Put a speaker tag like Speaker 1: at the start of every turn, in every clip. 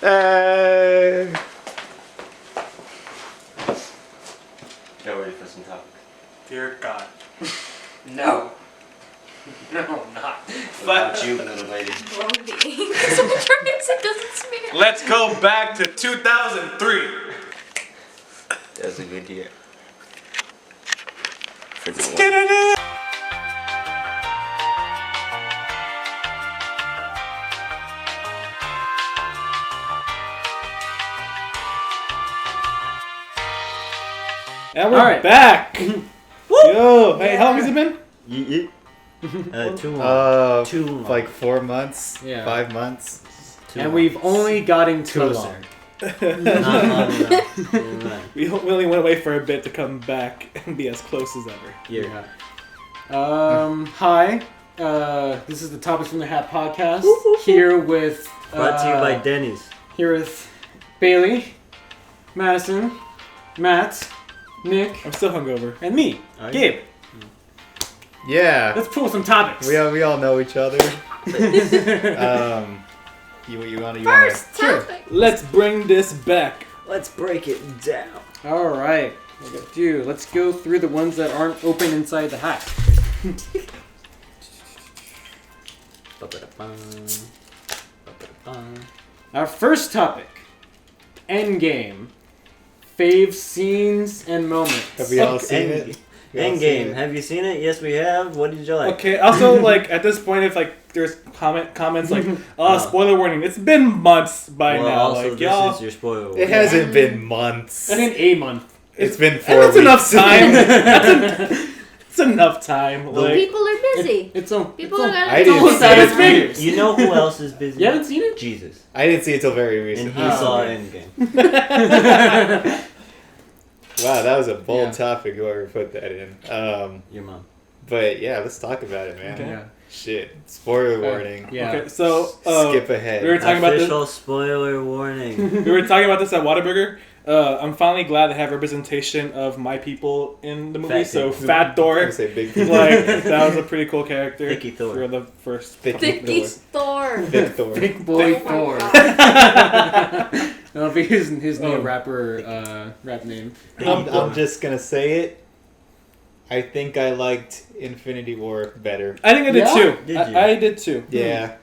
Speaker 1: Get ready for some topics.
Speaker 2: Dear God.
Speaker 3: No. No, I'm not.
Speaker 1: What about you, little lady?
Speaker 2: Let's go back to 2003.
Speaker 1: That was a good year.
Speaker 2: And we're back. Yo, hey, how long has it been?
Speaker 1: 2 months.
Speaker 4: 2 months. Like 4 months?
Speaker 3: Yeah.
Speaker 4: 5 months?
Speaker 3: And we've only gotten closer.
Speaker 1: Not long enough.
Speaker 2: We only went away for a bit to come back and be as close as ever.
Speaker 3: Yeah. Hi. This is the Topics from the Hat podcast. Here with
Speaker 1: Brought to you by Denny's.
Speaker 3: Here with Bailey, Madison, Matt, Nick,
Speaker 2: I'm still hungover.
Speaker 3: and me, Gabe.
Speaker 4: Yeah.
Speaker 3: Let's pull some topics.
Speaker 4: We all know each other. You want to...
Speaker 5: First topic.
Speaker 2: Let's bring this back.
Speaker 1: Let's break it down.
Speaker 3: All right. Let's go through the ones that aren't open inside the hat. Our first topic, Endgame. Fave scenes and moments.
Speaker 4: Have we all seen it?
Speaker 1: Endgame. Have you seen it? Yes, we have. What did you like?
Speaker 2: Okay, also, like, at this point, if, like, there's comments like, spoiler warning, it's been months by now.
Speaker 1: Also,
Speaker 2: like,
Speaker 1: this
Speaker 2: y'all...
Speaker 1: is your spoiler warning.
Speaker 4: It hasn't been months.
Speaker 3: I think a month.
Speaker 4: It's been 4
Speaker 2: And that's
Speaker 4: weeks.
Speaker 2: enough time. It's enough time. Like,
Speaker 5: People are busy.
Speaker 3: It's on.
Speaker 5: People are gonna
Speaker 4: I didn't
Speaker 5: go
Speaker 4: see
Speaker 5: outside
Speaker 4: it.
Speaker 5: of fingers.
Speaker 1: You know who else is busy?
Speaker 3: You haven't seen it?
Speaker 1: Jesus.
Speaker 4: I didn't see it till very
Speaker 1: And
Speaker 4: recently.
Speaker 1: he saw
Speaker 3: okay.
Speaker 1: Endgame.
Speaker 4: Wow, that was a bold
Speaker 3: Yeah.
Speaker 4: topic, whoever put that in.
Speaker 1: Your mom.
Speaker 4: But yeah, let's talk about it, man.
Speaker 2: Okay.
Speaker 3: Yeah.
Speaker 4: Shit. Spoiler warning.
Speaker 3: Yeah.
Speaker 2: Okay, so
Speaker 4: Skip ahead.
Speaker 2: we were talking about this.
Speaker 1: Official spoiler warning.
Speaker 2: We were talking about this at Whataburger. I'm finally glad to have representation of my people in the movie.
Speaker 1: Fat
Speaker 2: So
Speaker 1: people.
Speaker 2: Fat
Speaker 4: I
Speaker 2: Thor,
Speaker 4: say big
Speaker 2: like that was a pretty cool character
Speaker 1: Thicky Thor.
Speaker 2: for the first.
Speaker 4: Thicky
Speaker 5: Thicky Thor.
Speaker 4: Big Thor.
Speaker 3: Big boy
Speaker 5: Oh my
Speaker 3: Thor.
Speaker 5: God.
Speaker 3: No, if his name rap name.
Speaker 4: I'm just gonna say it. I think I liked Infinity War better.
Speaker 2: I think I did
Speaker 3: Yeah?
Speaker 2: too.
Speaker 1: Did you?
Speaker 2: I did too.
Speaker 4: Yeah.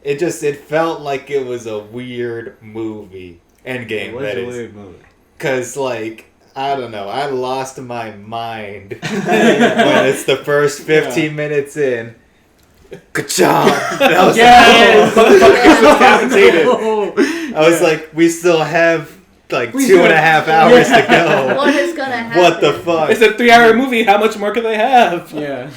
Speaker 4: It felt like it was a weird movie. Endgame,
Speaker 1: It was
Speaker 4: that
Speaker 1: a
Speaker 4: is.
Speaker 1: weird movie.
Speaker 4: Cause like, I don't know, I lost my mind when it's the first 15 minutes in. Ka-chomp! And I was
Speaker 3: Yes!
Speaker 4: like, oh, motherfuckers decapitated. I was like, we still have like 2.5 hours to go.
Speaker 5: What is gonna happen?
Speaker 4: What the fuck?
Speaker 2: It's a 3-hour movie. How much more could they have?
Speaker 3: Yeah.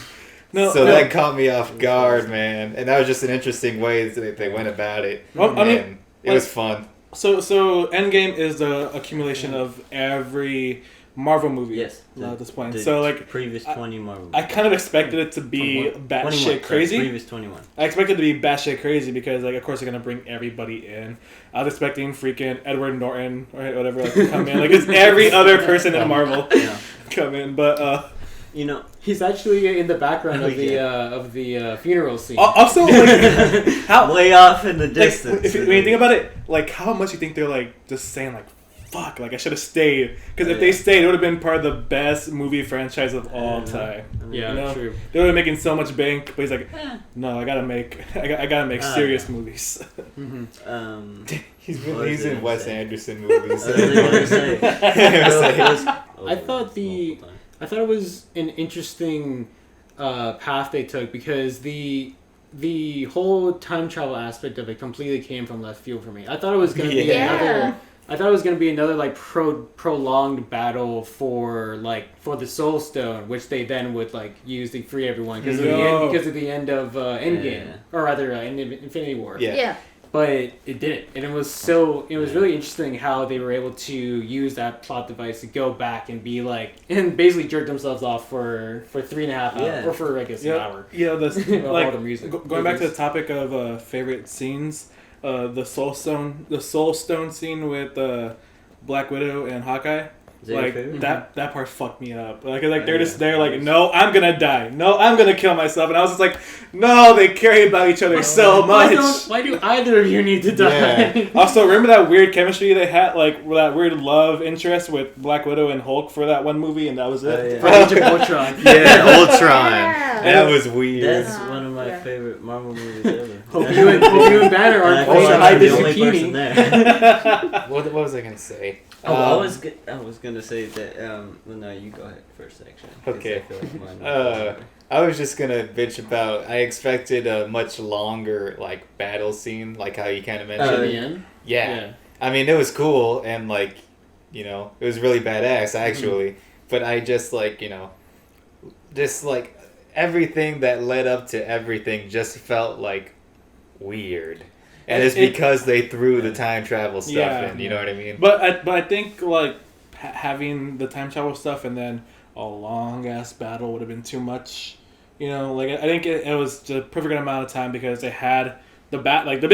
Speaker 2: No,
Speaker 4: So
Speaker 2: no.
Speaker 4: that caught me off guard, man. And that was just an interesting way that they went about it.
Speaker 2: Well, I mean,
Speaker 4: And it was fun.
Speaker 2: So Endgame is the accumulation of every Marvel movie.
Speaker 1: Yes.
Speaker 2: At this point.
Speaker 1: The
Speaker 2: So like,
Speaker 1: previous 20 Marvel.
Speaker 2: I kind of expected it to be
Speaker 1: 21.
Speaker 2: batshit crazy.
Speaker 1: Previous 21.
Speaker 2: I expected it to be batshit crazy because, like, of course, they're gonna bring everybody in. I was expecting freaking Edward Norton or whatever like, to come in. Like, it's every other person in Marvel
Speaker 1: Yeah.
Speaker 2: come in. But
Speaker 1: You know,
Speaker 3: He's actually in the background of the
Speaker 1: Yeah.
Speaker 3: funeral scene.
Speaker 2: also, like, how
Speaker 1: way off in the
Speaker 2: like,
Speaker 1: distance.
Speaker 2: when you think about it, like, how much you think they're like just saying like, "Fuck!" Like, I should have stayed because if they stayed, it would have been part of the best movie franchise of all time.
Speaker 3: Yeah,
Speaker 2: You know?
Speaker 3: true.
Speaker 2: They would have making so much bank, but he's like, "No, I gotta make serious movies."
Speaker 4: He's
Speaker 1: What was it
Speaker 4: in
Speaker 1: gonna
Speaker 4: Wes
Speaker 1: say?
Speaker 4: Anderson movies.
Speaker 1: I was gonna say.
Speaker 3: I thought I thought it was an interesting path they took because the whole time travel aspect of it completely came from left field for me. I thought it was gonna be
Speaker 5: Yeah.
Speaker 3: another like prolonged battle for the Soul Stone, which they then would like use to free everyone because of the end of Endgame, or rather Infinity War.
Speaker 4: Yeah.
Speaker 3: But it didn't, and it was really interesting how they were able to use that plot device to go back and be like, and basically jerk themselves off for 3.5 hours, or for I guess an hour.
Speaker 2: Yeah, this
Speaker 3: All
Speaker 2: like
Speaker 3: the music.
Speaker 2: going back to the topic of favorite scenes, the Soul Stone scene with Black Widow and Hawkeye.
Speaker 1: Is that your
Speaker 2: Like
Speaker 1: favorite?
Speaker 2: that part fucked me up. Like they're like, no, I'm gonna die. No, I'm gonna kill myself. And I was just like, no, they care about each other so much.
Speaker 3: Why do either of you need to die?
Speaker 4: Yeah.
Speaker 2: Also, remember that weird chemistry they had, like that weird love interest with Black Widow and Hulk for that one movie, and that was it.
Speaker 1: Oh, yeah.
Speaker 3: For Age of Ultron.
Speaker 4: Yeah, Ultron.
Speaker 5: Yeah.
Speaker 4: That was weird.
Speaker 1: That's one of my
Speaker 5: Yeah.
Speaker 1: favorite Marvel movies ever.
Speaker 3: Hope you and Banner
Speaker 1: And I
Speaker 3: aren't
Speaker 1: feel
Speaker 3: playing
Speaker 1: like
Speaker 3: hide
Speaker 1: I'm
Speaker 3: the
Speaker 1: the only person
Speaker 3: zucchini.
Speaker 1: there.
Speaker 4: What was I gonna say?
Speaker 1: I was gonna say that. Well, no, you go ahead first, actually. 'cause
Speaker 4: Okay.
Speaker 1: I feel like mine
Speaker 4: I was just gonna bitch about. I expected a much longer like battle scene, like how you kind of
Speaker 3: At
Speaker 4: mentioned.
Speaker 3: the end?
Speaker 4: Yeah. I mean, it was cool and like, you know, it was really badass actually. But I just like, you know, just like everything that led up to everything just felt like weird. And it's because they threw the time travel stuff in. You know what I mean?
Speaker 2: But I think like having the time travel stuff and then a long ass battle would have been too much. You know, like I think it was the perfect amount of time because they had the big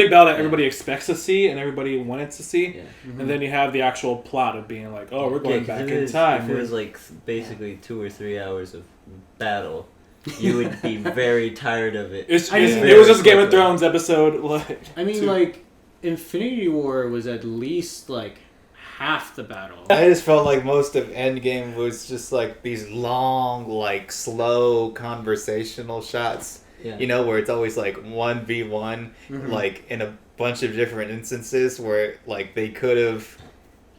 Speaker 2: battle that everybody expects to see and everybody wanted to see,
Speaker 1: Yeah.
Speaker 2: and then you have the actual plot of being like, oh, we're going
Speaker 1: 'cause
Speaker 2: back
Speaker 1: if
Speaker 2: in
Speaker 1: it was-
Speaker 2: time.
Speaker 1: If it was like basically 2 or 3 hours of battle, you would be very tired of it.
Speaker 2: It was
Speaker 1: very
Speaker 2: just Game of
Speaker 1: quickly.
Speaker 2: Thrones episode. Like,
Speaker 3: I mean, like, Infinity War was at least, like, half the battle.
Speaker 4: I just felt like most of Endgame was just like these long, like slow conversational shots.
Speaker 1: Yeah.
Speaker 4: You know, where it's always like 1v1, like in a bunch of different instances where like they could have,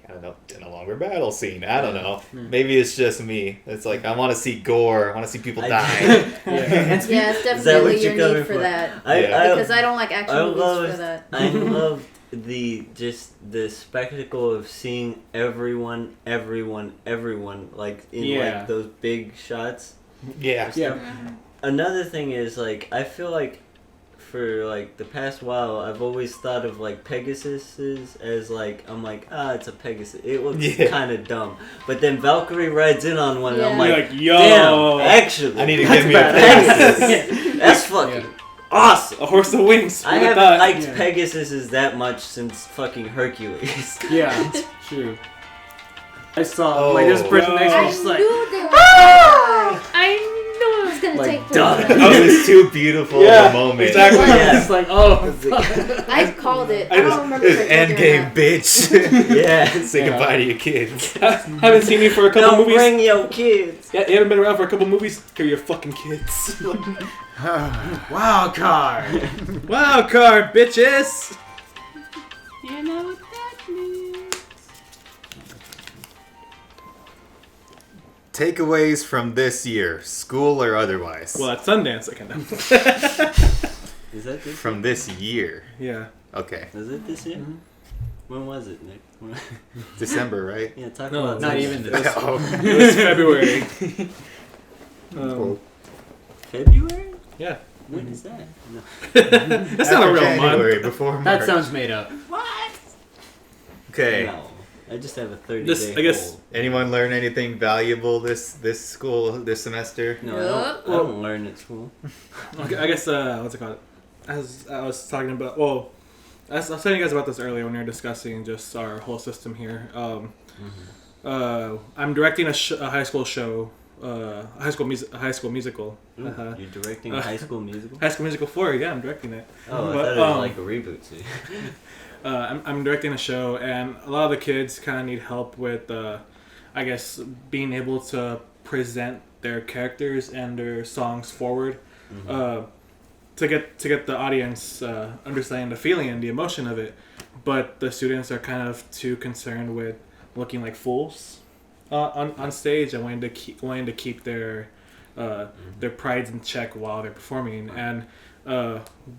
Speaker 4: I don't know, done a longer battle scene. I don't know. Maybe it's just me. It's like I want to see gore. I want to see people die.
Speaker 3: Yeah.
Speaker 5: Yeah, it's
Speaker 1: Is that
Speaker 5: definitely
Speaker 1: what
Speaker 5: your
Speaker 1: you're coming
Speaker 5: need for
Speaker 1: for?
Speaker 5: that.
Speaker 4: Yeah.
Speaker 5: Because I don't like action movies for that.
Speaker 1: I love the spectacle of seeing everyone like in like those big shots.
Speaker 4: Yeah.
Speaker 3: Yeah.
Speaker 1: Another thing is like I feel like for like the past while I've always thought of like Pegasuses as like I'm like it's a Pegasus. It looks kind of dumb, but then Valkyrie rides in on one and I'm
Speaker 2: you're
Speaker 1: like,
Speaker 2: like, yo,
Speaker 1: damn, actually,
Speaker 4: I need to
Speaker 1: that's
Speaker 4: get me a
Speaker 1: badass.
Speaker 4: Pegasus.
Speaker 1: That's fucking awesome.
Speaker 2: a horse with wings.
Speaker 1: I
Speaker 2: Who would've
Speaker 1: haven't
Speaker 2: thought?
Speaker 1: liked Pegasuses that much since fucking Hercules.
Speaker 3: Yeah, true. I saw, like, this person next to
Speaker 5: I
Speaker 3: me just like,
Speaker 5: knew they were gonna die. I knew it was gonna
Speaker 1: Like,
Speaker 5: take place.
Speaker 1: done.
Speaker 4: It was too beautiful of a moment.
Speaker 2: exactly.
Speaker 1: Yeah.
Speaker 3: it's like, oh, fuck.
Speaker 5: I called it. I
Speaker 2: I just-
Speaker 5: don't remember
Speaker 4: It's
Speaker 5: if I told you or
Speaker 4: Endgame,
Speaker 5: not.
Speaker 4: bitch.
Speaker 1: Yeah.
Speaker 4: Say
Speaker 3: Yeah.
Speaker 4: goodbye to your kids.
Speaker 2: Haven't seen you for a couple
Speaker 1: Don't
Speaker 2: movies.
Speaker 1: bring your kids.
Speaker 2: Yeah, you haven't been around for a couple movies. Carry your fucking kids.
Speaker 3: Wild card.
Speaker 2: Wild card, bitches.
Speaker 3: You know what that means.
Speaker 4: Takeaways from this year, school or otherwise.
Speaker 2: Well, at Sundance, I can know.
Speaker 1: Is that this?
Speaker 4: From this year.
Speaker 2: Yeah.
Speaker 4: Okay.
Speaker 1: Is it this year? When was it, Nick?
Speaker 4: December, right?
Speaker 1: Yeah, talk
Speaker 2: No,
Speaker 1: about
Speaker 3: not
Speaker 1: this.
Speaker 3: even this.
Speaker 4: Oh.
Speaker 2: It was February.
Speaker 1: February?
Speaker 2: Yeah.
Speaker 1: When is that? No.
Speaker 2: That's not a real
Speaker 4: January,
Speaker 2: month.
Speaker 4: before March.
Speaker 3: That sounds made up.
Speaker 4: Okay.
Speaker 1: No. I just have a 30-day
Speaker 2: This- I guess-
Speaker 1: hold.
Speaker 4: Anyone learn anything valuable this semester?
Speaker 1: No,
Speaker 5: Yup.
Speaker 1: I don't learn at school.
Speaker 2: Okay, I guess, what's it called? As I was talking about, well, I was telling you guys about this earlier when we were discussing just our whole system here. I'm directing a high school show, a high school musical.
Speaker 1: Ooh, you're directing a high school musical?
Speaker 2: High School Musical 4, yeah, I'm directing it.
Speaker 1: Oh, I
Speaker 2: But,
Speaker 1: thought it was like a reboot. See?
Speaker 2: I'm directing a show, and a lot of the kids kind of need help with, I guess, being able to present their characters and their songs forward, to get the audience understanding the feeling and the emotion of it. But the students are kind of too concerned with looking like fools on stage and wanting to keep their prides in check while they're performing. And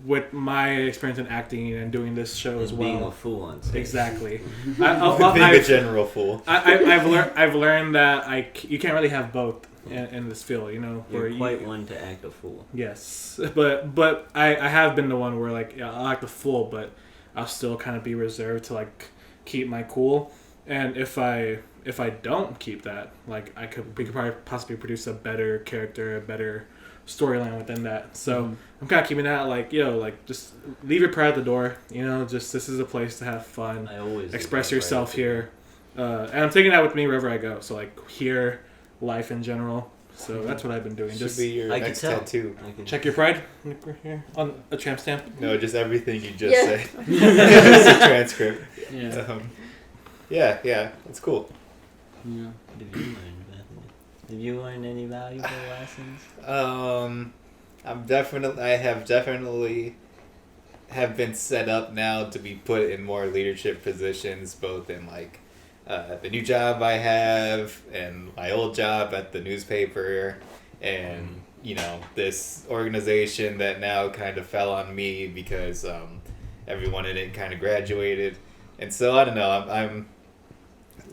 Speaker 2: with my experience in acting and doing this show as well,
Speaker 1: being a fool on stage.
Speaker 2: exactly.
Speaker 4: Being a general fool.
Speaker 2: I've learned that you can't really have both in this field, you know.
Speaker 1: You're
Speaker 2: where
Speaker 1: quite one to act a fool.
Speaker 2: Yes, but I have been the one where like I act a fool, but I'll still kind of be reserved to like keep my cool. And if I don't keep that, like we could probably possibly produce a better character, a better storyline within that. So I'm kind of keeping that like just leave your pride at the door. You know, just this is a place to have fun.
Speaker 1: I always
Speaker 2: Express
Speaker 1: leave my
Speaker 2: yourself
Speaker 1: pride at the
Speaker 2: here. And I'm taking that with me wherever I go. So like here, life in general. So that's what I've been doing.
Speaker 4: Should
Speaker 2: Just
Speaker 4: be your next tattoo.
Speaker 2: check your pride here on a tramp stamp.
Speaker 4: No, just everything you just said. It's a transcript. Yeah, it's cool.
Speaker 1: Yeah. Did you learn any valuable lessons?
Speaker 4: I have definitely been set up now to be put in more leadership positions, both in like the new job I have and my old job at the newspaper, and this organization that now kind of fell on me because everyone in it kind of graduated, and so I don't know. I'm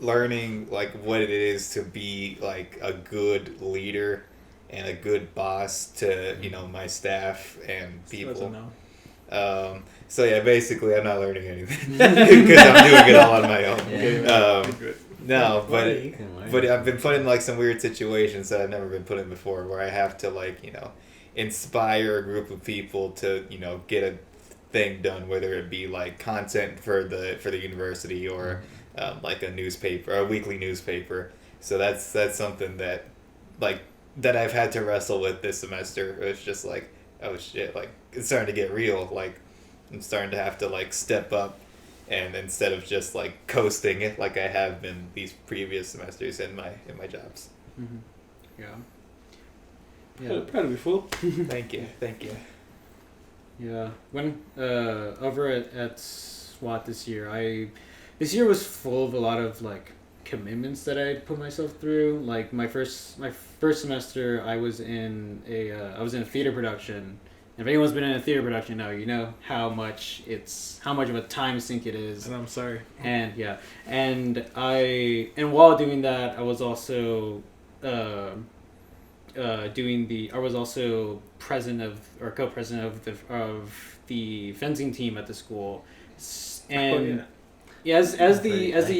Speaker 4: learning like what it is to be like a good leader and a good boss to my staff and people. So yeah, basically I'm not learning anything because I'm doing it all on my own. No, but I've been put in like some weird situations that I've never been put in before, where I have to like inspire a group of people to get a thing done, whether it be like content for the university or like a newspaper, a weekly newspaper. So that's something that I've had to wrestle with this semester. It's just like, oh shit, like it's starting to get real. Like I'm starting to have to like step up, and instead of just like coasting it like I have been these previous semesters in my jobs.
Speaker 3: Mm-hmm.
Speaker 2: Yeah. Proud of you, fool.
Speaker 4: Thank you.
Speaker 3: Yeah. When over at SWAT this year, this year was full of a lot of like commitments that I put myself through. Like my first semester, I was in a theater production. If anyone's been in a theater production now, you know how much of a time sink it is.
Speaker 2: And I'm sorry.
Speaker 3: And yeah, and while doing that, I was also co-president of the fencing team at the school, and as the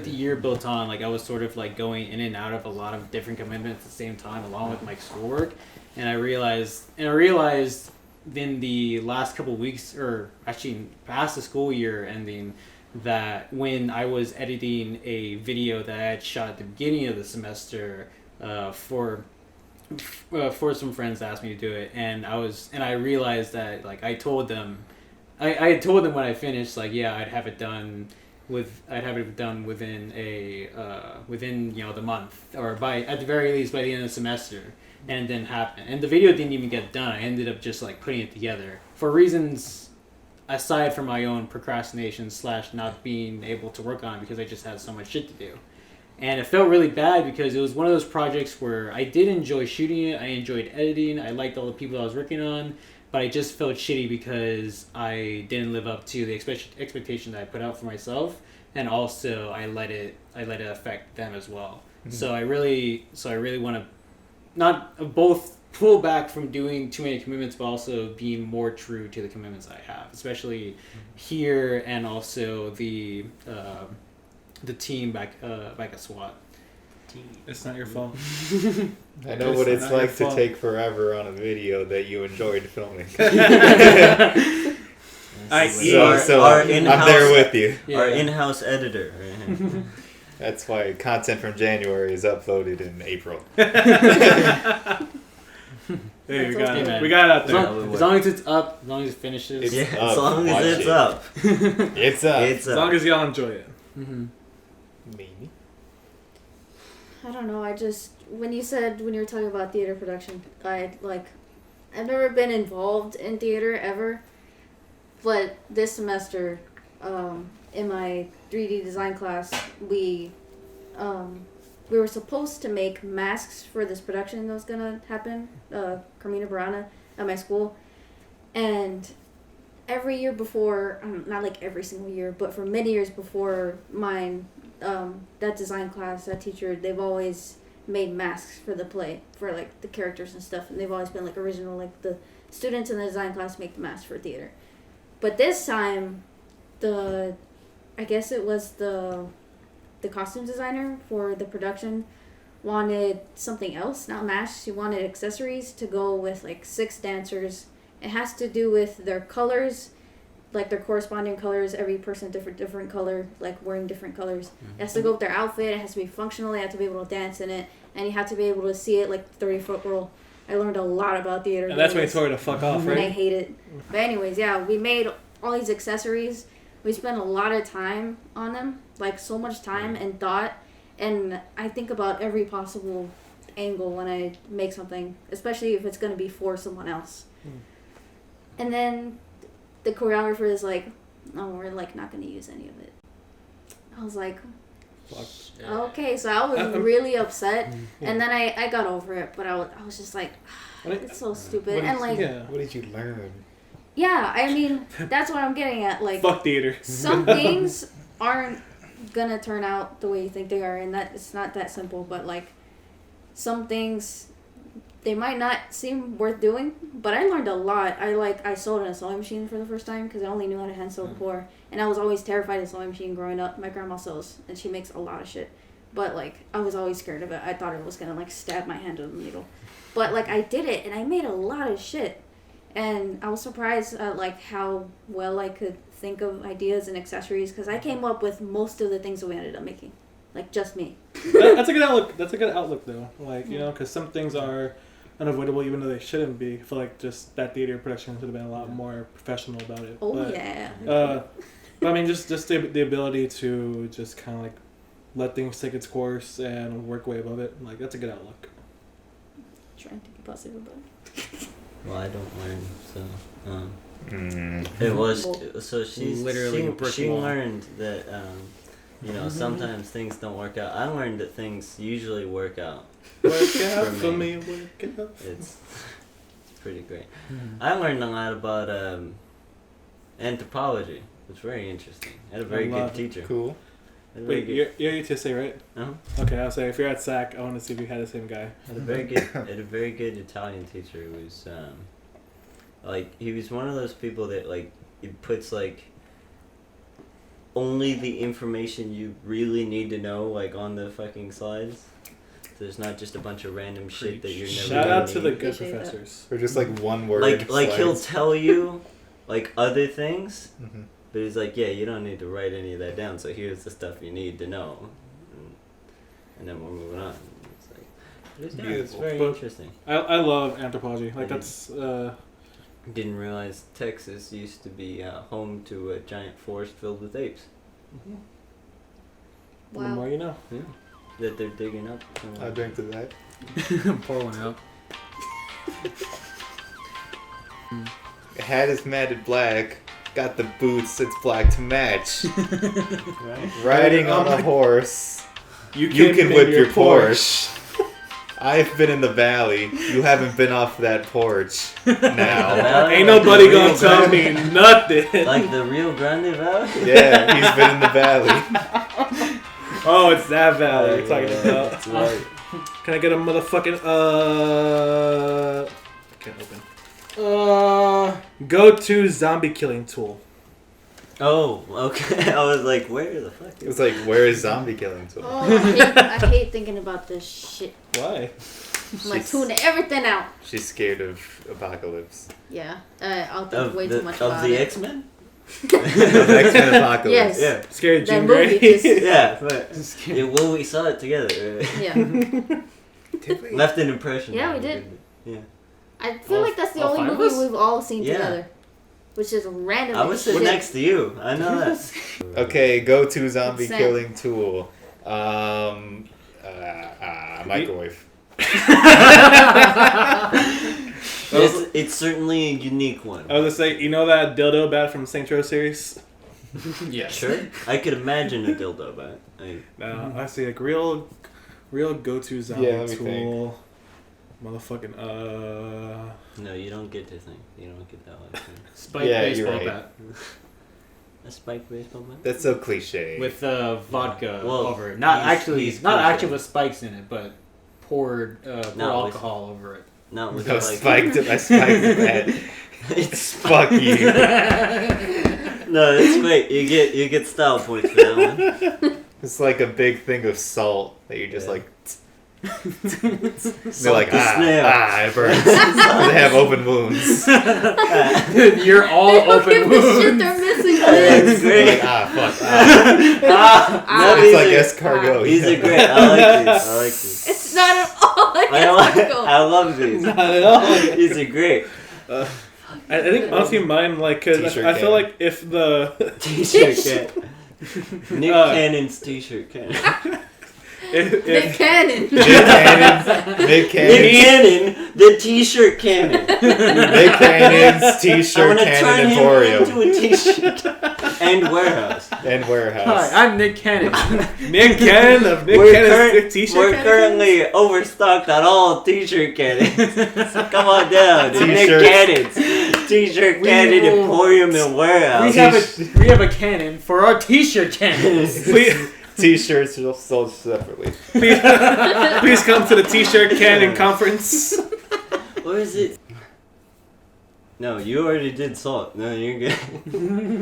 Speaker 3: year built on, like I was sort of like going in and out of a lot of different commitments at the same time, along with my schoolwork, and I realized in the last couple of weeks, or actually past the school year ending, that when I was editing a video that I had shot at the beginning of the semester for some friends that asked me to do it, and I realized that like I told them when I finished, like I'd have it done within the month, or at the very least by the end of the semester, and it didn't happen, and the video didn't even get done. I ended up just like putting it together for reasons aside from my own procrastination / not being able to work on it, because I just had so much shit to do. And it felt really bad because it was one of those projects where I did enjoy shooting it, I enjoyed editing, I liked all the people I was working on, but I just felt shitty because I didn't live up to the expectation that I put out for myself, and also I let it affect them as well. Mm-hmm. So I really want to not both pull back from doing too many commitments, but also being more true to the commitments I have, especially here, and also the team back at SWAT.
Speaker 2: It's not your fault.
Speaker 4: I know what it's like to take forever on a video that you enjoyed filming. I'm there with you.
Speaker 1: Yeah. Our in-house editor.
Speaker 4: That's why content from January is uploaded in April.
Speaker 2: There you go. We got it out there.
Speaker 3: As long as it's up, as long as it finishes.
Speaker 1: As long as it's up.
Speaker 4: It's up.
Speaker 2: As long as y'all enjoy it.
Speaker 3: Mm-hmm.
Speaker 4: Maybe.
Speaker 5: I don't know. When you were talking about theater production, I've never been involved in theater ever, but this semester, in my 3D design class, we were supposed to make masks for this production that was gonna happen, Carmina Burana, at my school, and every year before, not like every single year, but for many years before mine, that design class, that teacher, they've always made masks for the play, for like the characters and stuff, and they've always been like original, like the students in the design class make the masks for theater. But this time, I guess it was the costume designer for the production wanted something else, not masks. She wanted accessories to go with like 6 dancers. It has to do with their colors, like their corresponding colors. Every person different color, like wearing different colors. It has to go with their outfit. It has to be functional. They have to be able to dance in it, and you have to be able to see it like 30-foot roll. I learned a lot about theater.
Speaker 2: And that's when you told her to fuck off, right?
Speaker 5: And I hate it. But anyways, yeah, we made all these accessories. We spent a lot of time on them, like so much time and thought. And I think about every possible angle when I make something, especially if it's going to be for someone else. And then the choreographer is like, no, we're like not going to use any of it. I was like,
Speaker 2: Fuck.
Speaker 5: okay, so I was really upset. And then I got over it, but I was just like, it's so stupid. And like,
Speaker 4: what did you learn?
Speaker 5: Yeah, I mean, that's what I'm getting at. Like,
Speaker 2: fuck theater.
Speaker 5: Some things aren't gonna turn out the way you think they are, and that it's not that simple. But like, some things, they might not seem worth doing. But I learned a lot. I sewed in a sewing machine for the first time because I only knew how to hand sew before, and I was always terrified of sewing machine growing up. My grandma sews, and she makes a lot of shit. But like, I was always scared of it. I thought it was gonna like stab my hand with a needle. But like, I did it, and I made a lot of shit. And I was surprised at like how well I could think of ideas and accessories because I came up with most of the things that we ended up making, like just me.
Speaker 2: That's a good outlook. That's a good outlook though. Like you know, because some things are unavoidable even though they shouldn't be. I feel like just that theater production should have been a lot more professional about it.
Speaker 5: Oh
Speaker 2: but,
Speaker 5: yeah.
Speaker 2: But I mean, just the ability to just kind of like let things take its course and work way above it. Like that's a good outlook.
Speaker 5: Trying to be positive about it.
Speaker 1: Well, I don't learn, so it was so she's
Speaker 3: literally
Speaker 1: she learned that you know sometimes things don't work out. I learned that things usually work out.
Speaker 2: Work out for me, work out.
Speaker 1: It's pretty great. I learned a lot about anthropology. It was very interesting. I had a very good teacher.
Speaker 4: Cool.
Speaker 2: Wait, you're UTSA, right?
Speaker 1: Uh-huh.
Speaker 2: Okay, I'll say if you're at SAC, I want to see if you had the same guy.
Speaker 1: I had a very good Italian teacher who was like he was one of those people that like it puts like only the information you really need to know like on the fucking slides. So there's not just a bunch of random shit that you're never
Speaker 2: Shout out to the
Speaker 1: need.
Speaker 2: good professors.
Speaker 4: Or just like one word.
Speaker 1: Like he'll
Speaker 4: slides.
Speaker 1: tell you like other things.
Speaker 4: Mm-hmm.
Speaker 1: But he's like, yeah, you don't need to write any of that down, so here's the stuff you need to know. And then we're moving on. It's like, it's very interesting.
Speaker 2: I love anthropology. Like, that's...
Speaker 1: Didn't realize Texas used to be home to a giant forest filled with apes.
Speaker 2: Mm-hmm.
Speaker 5: Wow.
Speaker 2: The more you know.
Speaker 1: Yeah. That they're digging up.
Speaker 4: I'll drink to that.
Speaker 3: Pour one out.
Speaker 4: Hat is matted black. Got the boots, it's black to match.
Speaker 2: Right.
Speaker 4: Riding on a horse.
Speaker 2: You
Speaker 4: can whip your Porsche. I've been in the valley. You haven't been off that porch. Now.
Speaker 2: Ain't nobody gonna tell me nothing.
Speaker 1: Like the Rio Grande Valley?
Speaker 4: Yeah, he's been in the valley.
Speaker 2: Oh, it's that valley you're talking about.
Speaker 1: That's right.
Speaker 2: Can I get a motherfucking can't open. Go-to zombie killing tool.
Speaker 1: Oh, okay. I was like, where the fuck
Speaker 4: It was like, where is zombie killing tool?
Speaker 5: Oh, I hate thinking about this shit.
Speaker 2: Why?
Speaker 5: I'm like tuning everything out.
Speaker 4: She's scared of apocalypse.
Speaker 5: Yeah, I'll think way too much about
Speaker 1: of the
Speaker 5: it.
Speaker 1: X-Men?
Speaker 4: Of X-Men Apocalypse.
Speaker 5: Yes.
Speaker 1: Yeah.
Speaker 2: Scared
Speaker 5: That
Speaker 2: Jean
Speaker 5: movie
Speaker 2: Grey.
Speaker 5: just-
Speaker 1: Yeah, but well, we saw it together.
Speaker 5: Yeah.
Speaker 4: Did we?
Speaker 1: Left an impression.
Speaker 5: Yeah,
Speaker 1: on
Speaker 5: we
Speaker 1: you,
Speaker 5: did.
Speaker 1: didn't we? Yeah.
Speaker 5: I feel like that's the
Speaker 3: all
Speaker 5: only
Speaker 3: five of
Speaker 5: movie
Speaker 3: us?
Speaker 5: we've all seen
Speaker 1: Yeah.
Speaker 5: together. Which is random.
Speaker 1: I was sitting
Speaker 5: shit.
Speaker 1: next to you. I know that.
Speaker 4: Okay, go-to zombie
Speaker 5: What's that?
Speaker 4: killing tool. Microwave.
Speaker 1: It's certainly a unique one.
Speaker 2: I was gonna say, you know that dildo bat from Saints Row series?
Speaker 3: Yeah.
Speaker 1: Sure. I could imagine a dildo bat.
Speaker 2: No, I see like real go-to zombie
Speaker 4: Yeah, let me
Speaker 2: tool. Motherfucking
Speaker 1: No, you don't get to think. You don't get that luxury.
Speaker 3: Spike
Speaker 4: Yeah, you're
Speaker 3: baseball
Speaker 4: right.
Speaker 3: bat
Speaker 1: A spiked baseball bat?
Speaker 4: That's so cliche.
Speaker 3: with vodka
Speaker 1: Well,
Speaker 3: over it. Not
Speaker 1: he's
Speaker 3: not
Speaker 1: cliche.
Speaker 3: actually with spikes in it, but poured
Speaker 1: No,
Speaker 3: alcohol over it.
Speaker 1: Not with
Speaker 4: No,
Speaker 1: like.
Speaker 4: spiked it. I spiked that.
Speaker 1: It's
Speaker 4: Fuck you.
Speaker 1: no, that's great. You get style points for that one.
Speaker 4: It's like a big thing of salt that you just
Speaker 1: Yeah.
Speaker 4: like.
Speaker 1: Salt
Speaker 4: They're like,
Speaker 1: the snail.
Speaker 4: it burns. They have open wounds.
Speaker 3: Dude, you're all
Speaker 5: They don't
Speaker 3: open
Speaker 5: give a shit, they're
Speaker 3: wounds.
Speaker 1: That's great.
Speaker 4: Fuck.
Speaker 1: These
Speaker 4: It's like
Speaker 1: are-
Speaker 4: escargot.
Speaker 1: These are great. I like these.
Speaker 5: It's not at all like
Speaker 1: I love these.
Speaker 2: Not at all.
Speaker 1: These are great.
Speaker 2: I think honestly mine, like, cause
Speaker 4: T-shirt
Speaker 2: I feel
Speaker 4: cannon.
Speaker 2: like if the
Speaker 1: T-shirt can. Nick Cannon's T-shirt can.
Speaker 2: if
Speaker 5: Nick Cannon.
Speaker 4: Nick Cannon.
Speaker 1: Nick Cannon, the T-shirt cannon.
Speaker 4: Nick Cannon's
Speaker 1: I'm
Speaker 4: T-shirt
Speaker 1: gonna turn
Speaker 4: cannon
Speaker 1: him
Speaker 4: emporium
Speaker 1: into a T-shirt and warehouse.
Speaker 4: and warehouse.
Speaker 3: Hi, I'm Nick Cannon.
Speaker 2: Nick Cannon of Nick
Speaker 1: We're
Speaker 2: Cannon's T-shirt
Speaker 1: We're
Speaker 2: cannon?
Speaker 1: currently overstocked on all T-shirt cannons. So come on down to Nick
Speaker 4: T-shirts.
Speaker 1: Cannon's T-shirt
Speaker 3: We
Speaker 1: cannon
Speaker 3: will-
Speaker 1: emporium and warehouse.
Speaker 3: We have a cannon for our T-shirt cannons.
Speaker 2: Please,
Speaker 4: T-shirts are sold separately.
Speaker 2: please come to the T-shirt cannon conference.
Speaker 1: What is it? No, you already did salt. No, you're good.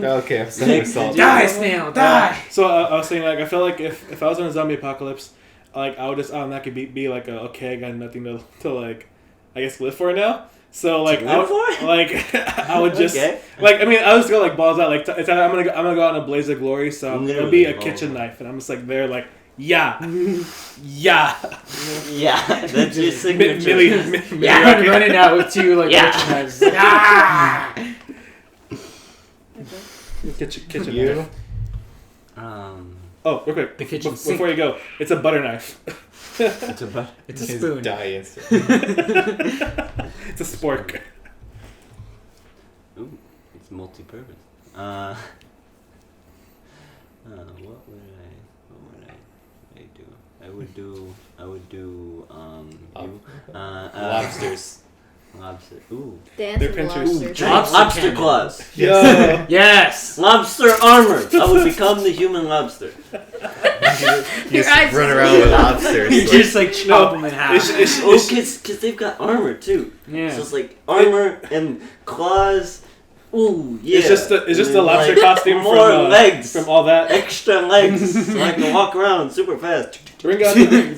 Speaker 4: Okay, I'm
Speaker 1: Nick,
Speaker 4: saying salt.
Speaker 3: Die, snail, die!
Speaker 2: So I was saying, like, I feel like if I was in a zombie apocalypse, like, I would just automatically be like, okay, I got nothing to like, I guess live for now. So like,
Speaker 1: live for?
Speaker 2: like I would just
Speaker 1: Okay.
Speaker 2: like, I mean, I was go like balls out. Like, it's either I'm gonna go out in a blaze of glory. So it'll
Speaker 1: Literally
Speaker 2: be a
Speaker 1: balls
Speaker 2: kitchen
Speaker 1: out.
Speaker 2: knife, and I'm just like there, like, yeah, yeah,
Speaker 1: Yeah, that's your signature.
Speaker 3: Yeah, I'm running out with two like
Speaker 1: Yeah.
Speaker 3: kitchen knives. Like, ah!
Speaker 2: kitchen
Speaker 4: You?
Speaker 2: knife. Oh, real quick,
Speaker 3: The kitchen
Speaker 2: before you go, it's a butter knife.
Speaker 1: It's a butt.
Speaker 3: It's a
Speaker 4: His
Speaker 3: spoon.
Speaker 4: die instantly.
Speaker 2: It's a spork.
Speaker 1: Ooh, it's multi-purpose. What would I do? I would do
Speaker 4: Lobsters.
Speaker 1: lobster. Ooh.
Speaker 5: Dancing
Speaker 2: They're pinchers.
Speaker 5: lobster.
Speaker 1: Giant
Speaker 3: Lobster
Speaker 1: lobster
Speaker 3: cannon.
Speaker 1: claws.
Speaker 2: Yo,
Speaker 3: Yes!
Speaker 1: Lobster armor. I would become the human lobster.
Speaker 4: You
Speaker 5: Your eyes
Speaker 4: just run
Speaker 5: just
Speaker 4: around with lobsters.
Speaker 3: You
Speaker 4: like-
Speaker 3: just like chop them in half.
Speaker 1: Oh, cause they've got armor too.
Speaker 3: Yeah.
Speaker 1: So it's like armor and claws. Ooh, yeah.
Speaker 2: it's just the
Speaker 1: And then,
Speaker 2: lobster
Speaker 1: like,
Speaker 2: costume
Speaker 1: more
Speaker 2: from
Speaker 1: legs.
Speaker 2: from all that.
Speaker 1: Extra legs, so I can walk around super fast.
Speaker 2: Bring out the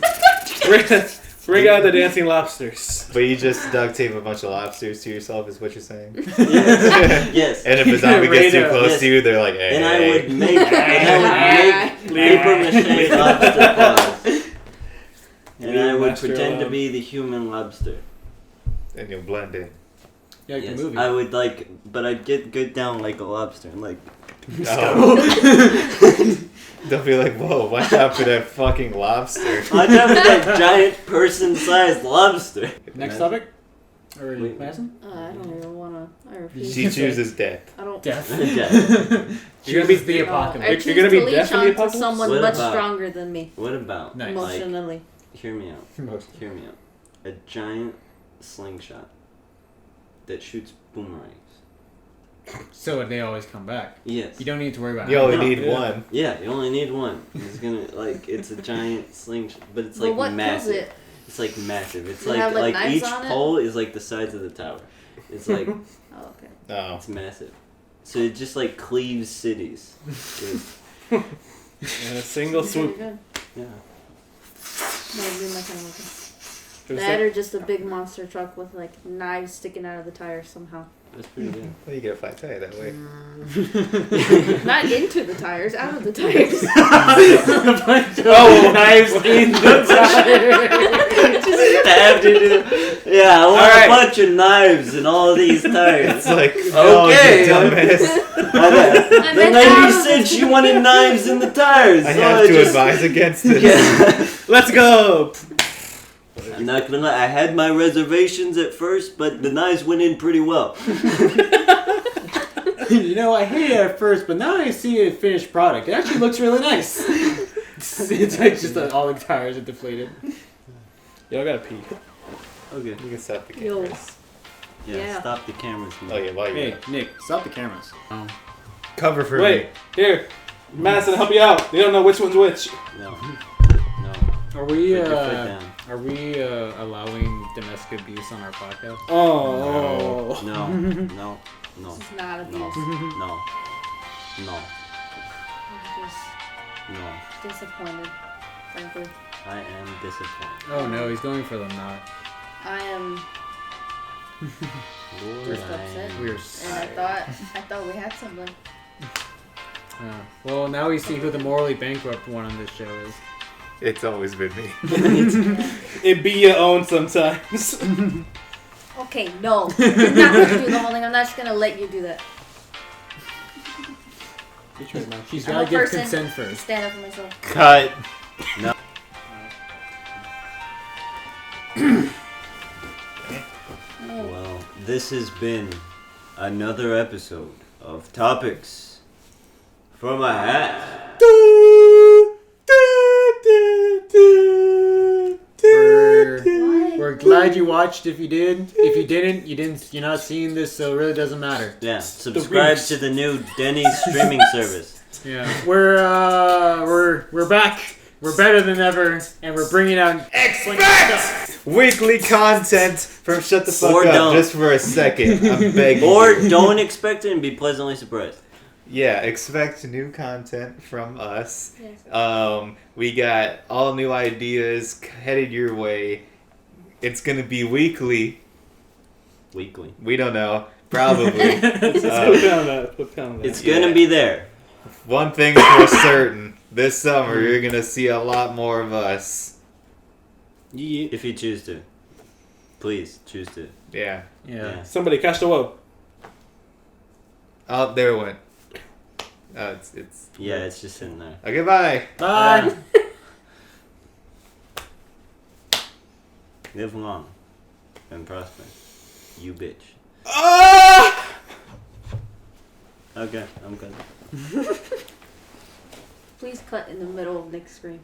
Speaker 2: bring out the dancing lobsters.
Speaker 4: But you just duct tape a bunch of lobsters to yourself, is what you're saying?
Speaker 1: Yes. Yes.
Speaker 4: And if a zombie gets too
Speaker 3: Radar.
Speaker 4: close
Speaker 1: Yes.
Speaker 4: to you, they're like, hey.
Speaker 1: And I
Speaker 4: hey.
Speaker 1: would make paper mache lobster claws. And I would
Speaker 2: Master
Speaker 1: pretend to
Speaker 2: of-
Speaker 1: be the human lobster.
Speaker 4: And you'll blend in.
Speaker 3: Yeah, like
Speaker 1: Yes.
Speaker 3: the movie.
Speaker 1: I would but I'd get good down like a lobster and like.
Speaker 4: Oh. They'll be like, whoa, watch out for that fucking lobster.
Speaker 1: Watch out for that giant person-sized lobster.
Speaker 3: Next topic? Or
Speaker 1: Wait.
Speaker 3: Madison?
Speaker 5: I don't even wanna. I refuse.
Speaker 4: She chooses death.
Speaker 5: I don't.
Speaker 3: Death.
Speaker 1: Death.
Speaker 2: You're gonna be
Speaker 3: the
Speaker 5: No,
Speaker 3: apocalypse.
Speaker 5: I
Speaker 2: You're
Speaker 5: choose
Speaker 2: gonna be
Speaker 5: to
Speaker 2: deaf
Speaker 5: leech
Speaker 2: in the
Speaker 5: onto
Speaker 2: apocalypse?
Speaker 5: someone
Speaker 1: What
Speaker 5: much
Speaker 1: about-
Speaker 5: stronger than me
Speaker 1: What about?
Speaker 3: Nice.
Speaker 1: Like,
Speaker 5: emotionally.
Speaker 1: hear me out. Hear me out. A giant slingshot that shoots boomerangs.
Speaker 3: So they always come back.
Speaker 1: Yes.
Speaker 3: You don't need to worry about
Speaker 4: You only
Speaker 3: it.
Speaker 1: No.
Speaker 4: need
Speaker 2: Yeah.
Speaker 4: one.
Speaker 1: Yeah, you only need one. It's gonna it's a giant slingshot, but it's
Speaker 5: But
Speaker 1: like
Speaker 5: what
Speaker 1: massive.
Speaker 5: kills it?
Speaker 1: It's like massive. It's
Speaker 5: Does it have, like,
Speaker 1: like
Speaker 5: knives
Speaker 1: each
Speaker 5: on it?
Speaker 1: pole is like the size of the tower. It's like
Speaker 5: Oh, okay.
Speaker 4: Oh.
Speaker 1: it's massive. So it just like cleaves cities. It's-
Speaker 2: In a single
Speaker 5: Very
Speaker 2: swoop.
Speaker 5: good.
Speaker 1: yeah.
Speaker 5: That would be my kind of weapon.
Speaker 2: It was
Speaker 5: That
Speaker 2: like-
Speaker 5: or just a big monster truck with like knives sticking out of the tires somehow.
Speaker 1: That's pretty good.
Speaker 4: Well, you get a flat tire that way.
Speaker 5: Not into the tires, out of the tires.
Speaker 3: Oh, knives in the tire.
Speaker 1: Stabbed into yeah, I want
Speaker 2: Alright.
Speaker 1: a bunch of knives in all of these tires.
Speaker 4: It's like, oh,
Speaker 1: Okay.
Speaker 4: you dumbass.
Speaker 1: The
Speaker 5: meant
Speaker 1: lady
Speaker 5: out of
Speaker 1: said
Speaker 5: the-
Speaker 1: she wanted knives in the tires.
Speaker 4: I
Speaker 1: so
Speaker 4: have to
Speaker 1: just-
Speaker 4: advise against this.
Speaker 1: Yeah.
Speaker 2: Let's go.
Speaker 1: I'm not gonna lie, I had my reservations at first, but the knives went in pretty well.
Speaker 3: You know, I hated it at first, but now I see a finished product. It actually looks really nice. It's like just that all the tires are deflated.
Speaker 2: Yo, I gotta pee.
Speaker 1: Okay.
Speaker 4: You can stop the
Speaker 5: Yo.
Speaker 4: cameras.
Speaker 1: Yeah,
Speaker 5: Yeah.
Speaker 1: stop the cameras.
Speaker 4: Oh, yeah, while
Speaker 3: Hey,
Speaker 4: you're
Speaker 3: Nick, stop the cameras.
Speaker 4: cover for
Speaker 2: Wait, here, Madison, help you out. They don't know which one's which.
Speaker 1: No. No.
Speaker 3: Are we
Speaker 1: Put your foot down.
Speaker 3: allowing domestic abuse on our podcast?
Speaker 2: Oh.
Speaker 1: No. No. No.
Speaker 5: This is not abuse.
Speaker 1: No. No. No.
Speaker 5: I'm just
Speaker 1: No.
Speaker 5: disappointed, frankly.
Speaker 1: I am disappointed.
Speaker 3: Oh no, he's going for the knot.
Speaker 5: I am
Speaker 1: Lord,
Speaker 5: just
Speaker 1: I
Speaker 5: upset.
Speaker 1: am
Speaker 3: We're
Speaker 5: and I thought we had something.
Speaker 3: Well, now we see who the morally bankrupt one on this show is.
Speaker 4: It's always been me.
Speaker 2: It be your own sometimes.
Speaker 5: Okay, no. You're not going to do the whole thing. I'm not just going to let you do that.
Speaker 3: She's
Speaker 5: I'm
Speaker 3: gotta
Speaker 5: a
Speaker 3: give
Speaker 5: person.
Speaker 3: consent first.
Speaker 5: Stand up for myself.
Speaker 4: Cut.
Speaker 1: No. Well, this has been another episode of Topics from a Hat.
Speaker 3: We're glad you watched. If you did, if you didn't, you're not seeing this, so it really doesn't matter.
Speaker 1: Yeah, subscribe to the new Denny's streaming service.
Speaker 3: Yeah, we're back. We're better than ever, and we're bringing out
Speaker 4: Expect weekly content from Shut the Fuck
Speaker 1: Or
Speaker 4: Up
Speaker 1: don't.
Speaker 4: just for a second. I'm begging.
Speaker 1: Or
Speaker 4: you.
Speaker 1: don't expect it and be pleasantly surprised.
Speaker 4: Yeah, expect new content from us.
Speaker 5: Yes.
Speaker 4: We got all new ideas headed your way. It's gonna be weekly.
Speaker 1: Weekly.
Speaker 4: We don't know. Probably.
Speaker 2: Let's put down that.
Speaker 1: It's gonna be there.
Speaker 4: One thing's for certain. This summer, you're gonna see a lot more of us.
Speaker 2: Yeah.
Speaker 1: If you choose to. Please, choose to.
Speaker 4: Yeah.
Speaker 3: Yeah.
Speaker 2: Somebody catch the whoa.
Speaker 4: Oh, there it went. Oh, it's.
Speaker 1: Yeah, it's just sitting there.
Speaker 4: Okay, bye.
Speaker 3: Bye.
Speaker 1: Live long and prosper. You bitch.
Speaker 4: Ah!
Speaker 1: Okay, I'm good.
Speaker 5: Please cut in the middle of Nick's screen.